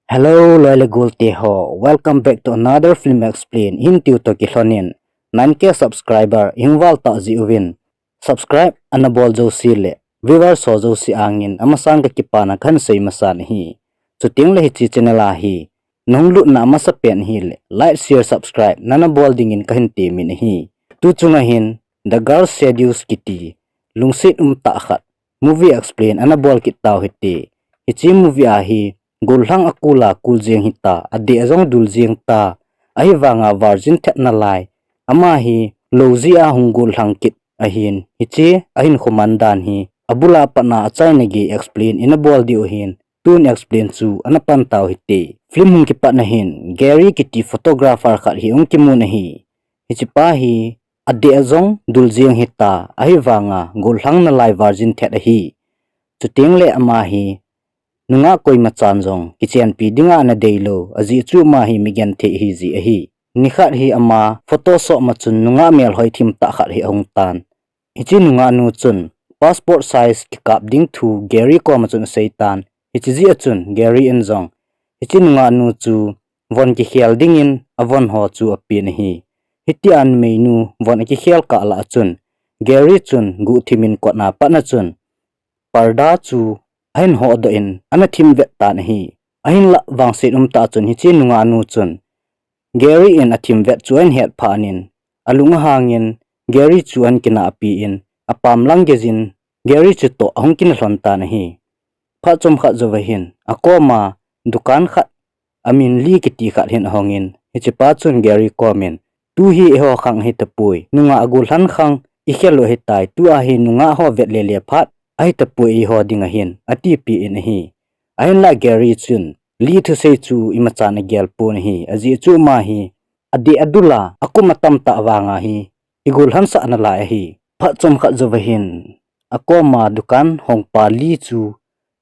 Hello, loilepai teho. Welcome back to another film explain. Hintiu to kilonin. 9K subscriber ingwal ta ziuwin. Subscribe anabol jo sile. Viewer so jo si angin amasang kakipah na khan sei masan hi. Chuting le hi channel a hi. Nonglu na amasa pen hi le. Like, share, subscribe nanabol dingin kahin ti min hi. Tu chunga hin The Girl Seduce Kitty. Lungsit ta khat. Movie explain anabol kit taw hiti. Hichi movie a hi gollhan akula kuljeng hita ade azong duljeng ta ahi wanga virgin thetna lai ama hi Loujeh a hung gollhan kit ahin hichi ahin khomandan hi abula pana achai negi explain in a bol di ohin tun explain chu anapan taw hite film hung ki patna hin Gary kiti photographer khat hi ong kimun hi hichi pa hi ade azong duljeng hita ahi wanga gollhan na lai virgin thet hi chuting le ama hi nunga koi machan jong kichen pi dinga na deilo aji chu ma hi migen the hi ji a hi nikhat hi ama photoshop machun nunga mel hoi thim ta khat hi hong tan hichi nunga nu chun passport size ki kap ding thu Gary ko machun seitan hichi ji achun Gary in jong hichi nunga nu chu von ki khel ding in avon ho chu apin hi hiti an meinu von ki khel ka la chun Gary chun gu thimin ko na pa na chun parda chu ahin ho do in ana thim vet tan hi ahin la wangsit ta chun hi chi nunga nu chun Gary in a thim vet chuan het phanin alunga hangin Gary chuan kina api in apam lang gezin Gary chu to hongkin hlon tan hi pha chom kha zowahin akoma dukan khat amin li kiti khat hin hongin hi pa chun Gary komen tu hi ho khang hi tapui nunga agul han khang i khelo hi tai tu a hi nunga ho vet le le phat ai tapui ho dinga hin ati pi in hi ain la Gary chun li thu sei chu imachana gel pon hi aji chu ma hi adi adula akumatam ta wanga hi igul han sa na la hi pha chom kha zowahin akoma dukan hongpa li chu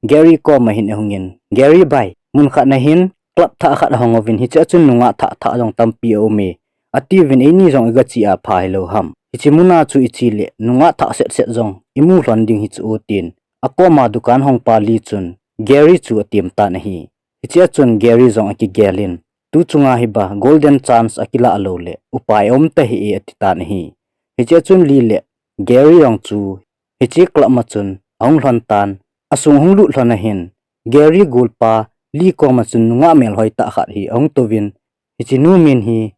Gary ko mahin hongin Gary bai mun kha na hin club tha kha hongovin hi cha chun nunga tha jong tampi o me ati vin eni jong ga chi a phai lo ham ichimuna chu ichile nunga tha set jong imu hlonding hi chu tin akoma dukan hongpa li chun Gary chu atim ta nahi ichia chun Gary jong aki gelin tu chunga hi ba golden chance akila alo le upai om ta hi atita nahi ichia chun li le Gary jong chu ichi klap ma chun ong hlon tan asung hunglu hlona hin Gary gulpa li ko ma chun nunga mel hoi ta khat hi ong tovin ichi nu min hi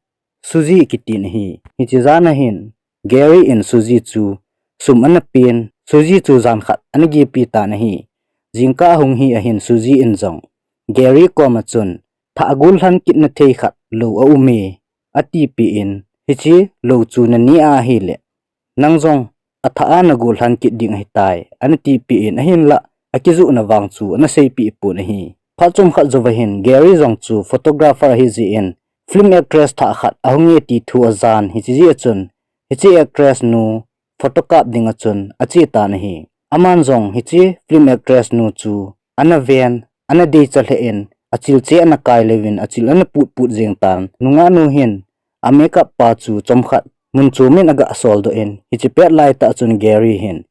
Suji kitin hi ichi zana hin Gary in Suji chu sum anapin Suji chu zan khat angi pi ta nahi jingka hung hi ahin Suji in jong Gary ko ma chun tha agul han kit na thei khat lo a ume ati pi in hichi lo chu na ni a hi le nangjong atha an agul han kit ding hi tai anati pi in ahin la akizu na wang chu na sei pi pu na hi phachum khat zowahin Gary jong chu photographer hi ji in film actress tha khat ahungi ti thu azan hi ji chun hichi actress nu photocap ding achun achi ta nahi aman jong hichi film actress nu chu anaven anadei chalhe in achil che ana kai levin achil ana put jeng tan nunga nu hin a makeup pa chu chomkhat mun chu min aga sol do in hichi pet lai ta chun Gary hin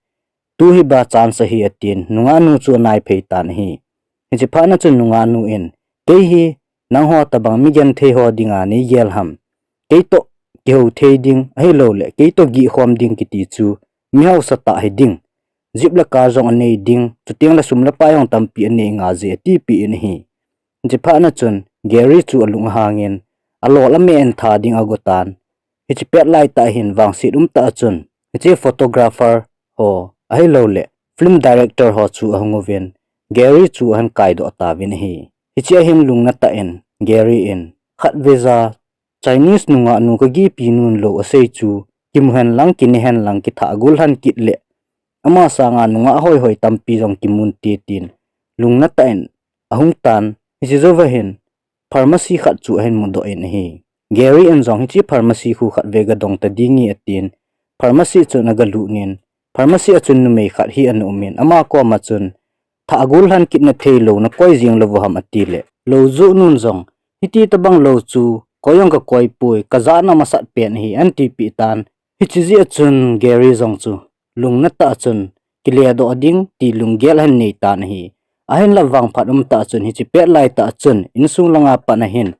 tu hi ba chance hi atin nunga nu chu nai phei tan hi hichi phana chun nunga nu in ke hi nangho tabang migen theho dinga ni gel ham keito keho thei ding hello le keito gi khom ding kiti chu miau sata hi ding zipla ka jong anei ding chuting la sumla payong tampi ane nga je ti pi in hi jipa na chun Gary chu alung hangin alo la me en tha ding agotan hichi pet lai ta hin wangsi ta chun hichi photographer ho hello le film director ho chu ahungoven Gary chu han kai do ta vin hi hichi him lung na ta en Gary in khat visa Chinese nunga nu ka gi pinun lo asei chu kimhan lang kinhen lang ki tha gul han kit le ama sanga nunga hoi hoi tampi jong kimun ti tin lungna ta en ahung tan hi zova hin pharmacy khat chu hen mudo en hi Gary en jong hi pharmacy khu khat vega dong ta dingi atin pharmacy chu naga lu nin pharmacy achun nu me khat hi an umin ama ko ma chun tha agul han kit na theilo na koi jing lo ham atile lo zu nun jong hiti tabang lo chu koyong ka koi pui kazana masat pen hi anti pi tan hi chi achun Gary jong chu lungna ta chun kilia do ding ti lunggel han nei tan hi ahin la wang phat ta chun hi chi pet lai ta chun insung langa pa na hin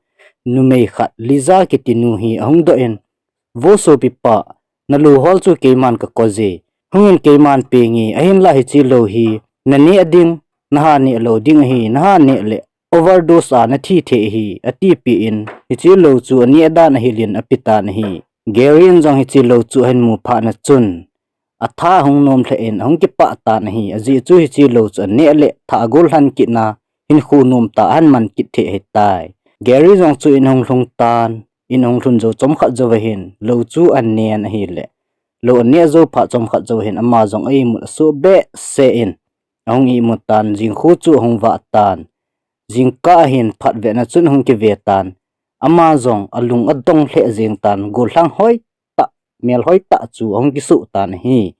numei khat liza kitinu hi ahung do en vo so pipa na lu hol chu keiman ka koje hungin keiman pengi ahin la hi chi lo hi na ni ading na ha ni lo ding hi na ha ne le overdose na thi the hi ati pi in hi chi lo chu ani ada na hilin apita na hi gerin jong hi chi lo chu hen mu pha na chun atha hung nom the en hung ki pa ta na hi aji chu hi chi lo chu ne le tha gollhan ki na hin khu nom ta han man ki the he tai geri jong chu in hung hlung tan in hung thun zo chom khat zo hin lo chu an ne na hi le lo ne zo pha chom khat zo hin ama jong ai mu so be se in hung i mu tan jing khu chu hung wa tan jing ka hin phat ve na chun hung ki ve tan ama jong alung adong hle jing tan gollhang hoi ta mel hoi ta chu hung ki su tan hi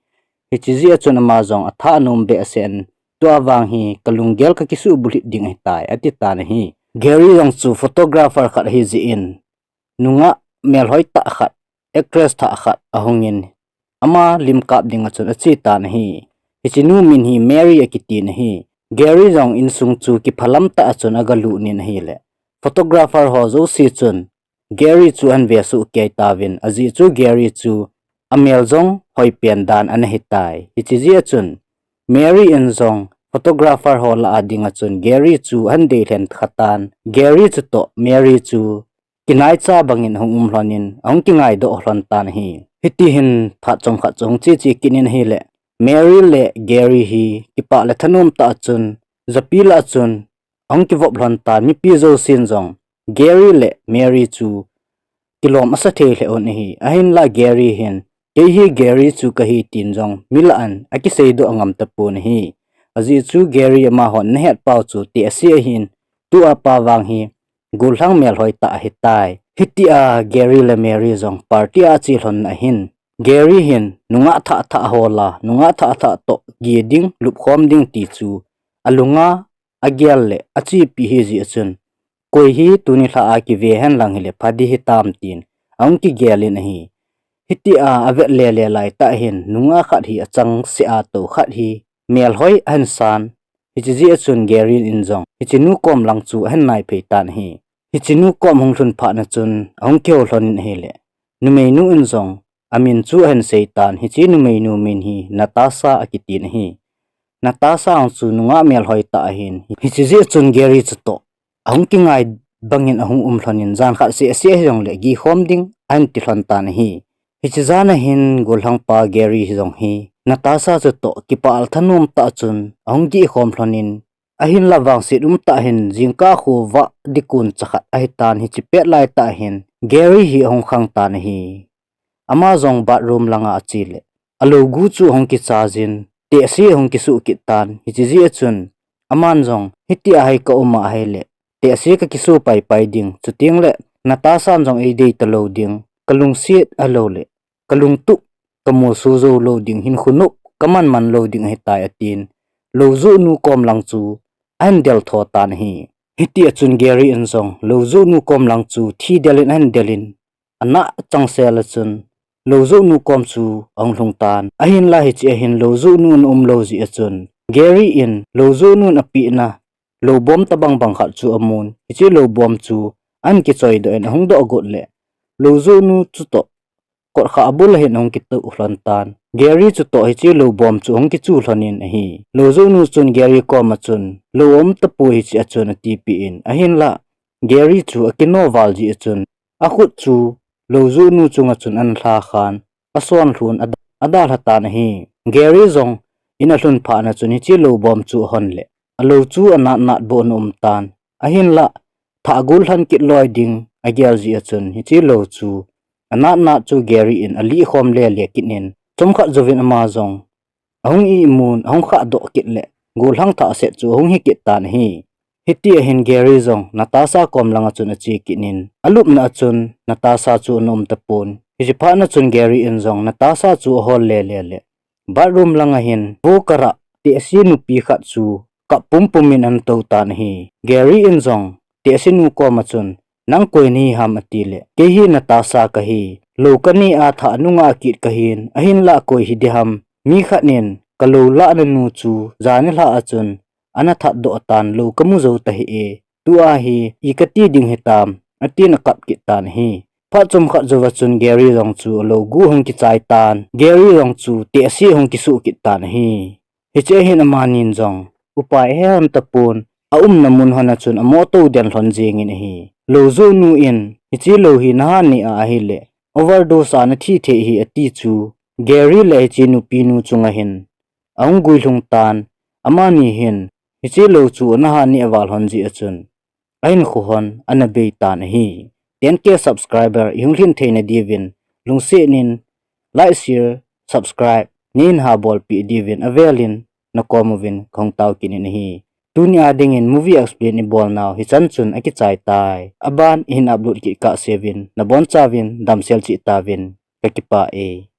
hi chi zia chun ama jong atha nom be sen to awang hi kalunggel ka kisu bulit ding tai ati tan hi geri jong chu photographer khat hi ji in nunga mel hoi ta khat actress tha khat ahongin ama lim kap ding chun achi tan hi hichinu min hi mary akitin hi geri jong in sung chu ki phalam ta chun agalu nin hi le photographer ho zo si chun geri chu an ve su ke tawin aji chu geri chu amel jong hoi pen dan an hitai hichizia chun mary in jong photographer ho la adinga chun geri chu han de len khatan geri chu to mary chu kinai cha bangin hung hlonin ong ki ngai do hlon tan hi hiti hin pha chong kha chong chi chi kinin hi le mary le geri hi ki pa le thanum ta chun zapila chun ong ki vop hlon tan mi pi zo sin jong geri le mary chu kilom asa the le on hi ahin la geri hin ke hi geri chu ka hi tin jong milan aki sei do angam ta pun hi aji chu geri ma hon ne het pau chu ti asia hin tu apa wang hi gollhang mel hoi ta hi tai hiti a geri le mary jong party a chi hlon a hin geri hin nunga tha tha hola nunga tha tha to gi ding lup khom ding ti chu alunga agyal le achi pi hi ji chun koi hi tuni tha a ki ve hen lang le phadi hi tam tin ang ki gelin hi hiti a ave le le lai ta hin nunga khat hi achang se a to khat hi mel hoi an san hi ji chun geri in jong hi chinu kom lang chu hen nai pe tan hi hichinu kom hung thun pha na chun ong kyo hlon hi le numeinu in jong amin chu hen seitan hichi numeinu min hi natasha akitin hi natasha ang chu nunga mel hoi ta hin hichi je chun geri chu to ong ki ngai bangin ahung hlonin jan kha se se jong le gi khom ding an ti hlon tan hi hichi jana hin gollhang pa geri jong hi natasha chu to ki pal thanum ta chun ong gi khom hlonin ahin lawang sit ta hin jingka khu wa dikun chakhat ai tan hi chipet lai ta hin geri hi hong khang tan hi ama jong bathroom langa achile alo gu chu hong ki chajin te si hong ki su ki tan hi chi ji chun aman jong hiti a hai ka uma hai le te si ka ki su pai pai ding chuting le natasha jong ei dei talo ding kalung siet alo le kalung tu kamu su zo lo ding hin khunu kaman man lo ding he tai atin lo zu nu kom lang chu an del tho tan hi hiti achun geri in song loju nu kom lang chu thi delin an delin ana changsel chun loju nu kom chu ong hlung tan ahin la hi che hin loju nu loji achun geri in loju nu api na lo bom tabang bang khat chu amun hi lo bom chu an ki choi do en hong do got le loju nu chu to kor kha abul hin hong ki tu hlan tan geri chu to hi chi lo bom chu hong ki chu hlanin hi lo zo nu chun geri ko ma chun lo om ta pu hi chi achun ti pi in ahin la geri chu akino wal ji achun a khut chu lo zo nu chunga chun an thla khan aswan hlun ada hata na hi geri zong ina hlun pha na chun hi chi lo bom chu hon le alo chu ana nat bon tan ahin la tha gollhan ki loi ding agyal ji achun hi chi lo chu ana na chu geri in ali khom le le kinin chom kha jovin ama jong ahung i mun ahung kha do kit le gollhang tha se chu hung hi kit tan hi hiti hin geri jong natasha kom langa chun achi kinin alup na chun natasha chu nom tapon hi pha na chun geri in jong natasha chu hol le le le bathroom langa hin bo kara te si nu pi khat chu ka pum pumin an to tan hi geri in jong te si nu ko ma chun nang koi ni ham atile ke hi natasha ka hi lokani a tha nunga kit kahin ahin la koi hi diham mi khanin kalo la na nu chu zani la achun ana that do tan lo kamu zo ta hi e tua hi ikati ding hitam atin kap ki tan hi pha chum kha zo chun Gary rong chu lo gu hong ki chai tan Gary rong chu te si hong ki su ki tan hi che hin amanin jong upai hem tapun namun hana chun amoto den hlon jing in hi lo zo nu in chi lo hi na ni a hi le overdose ana thi the hi ati chu Gary le chi nu pi nu chunga hin ang gui lung tan amani hin chi lo chu na ha ni awal hon ji achun ain khu hon ana be tan hi 10k subscriber yunglin theina divin lungse nin like share subscribe nin ha bol pi divin avelin na komovin khongtaw kinin hi tunia dingin movie explain ni bol now hi chanchun aki chai tai aban in upload ki ka sevin na bon chawin damsel chi tawin kakipah e